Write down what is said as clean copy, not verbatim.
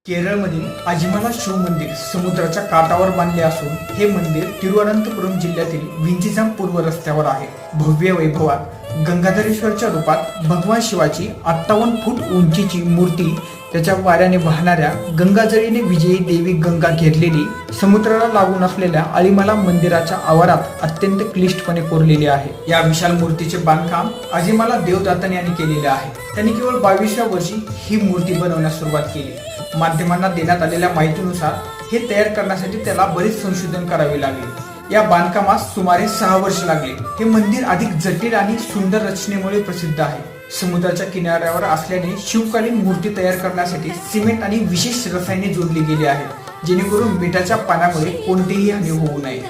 केरळमधील अजिमाला शिव मंदिर समुद्राच्या काठावर बांधले असून हे मंदिर तिरुवनंतपुरम जिल्ह्यातील विंचीजाम पूर्व रस्त्यावर आहे. भव्य वैभवात गंगाधरेश्वरच्या रूपात भगवान शिवाची 58 फूट उंचीची मूर्ती त्याच्या वाऱ्याने वाहणाऱ्या गंगाजळीने विजयी देवी गंगा घेरलेली समुद्राला लागून असलेल्या अळीमला मंदिराच्या आवारात अत्यंत क्लिष्टपणे कोरलेली आहे. या विशाल मूर्तीचे बांधकाम अजिमाला देवदातन यांनी केलेले आहे. त्यांनी केवळ 22व्या वर्षी ही मूर्ती बनवण्यास सुरुवात केली. माध्यमांना देण्यात आलेल्या माहितीनुसार हे तयार करण्यासाठी त्याला बरेच संशोधन करावे लागले. या बांधकामास सुमारे 6 वर्ष लागले. हे मंदिर अधिक जटिल आणि सुंदर रचनेमुळे प्रसिद्ध आहे. समुद्राच्या किनाऱ्यावर असल्याने शिवकालीन मूर्ती तयार करण्यासाठी सिमेंट आणि विशेष रसायने जोडली गेली आहेत, जेणेकरून मिठाच्या पाण्यामुळे कोणतीही हानी होऊ नये.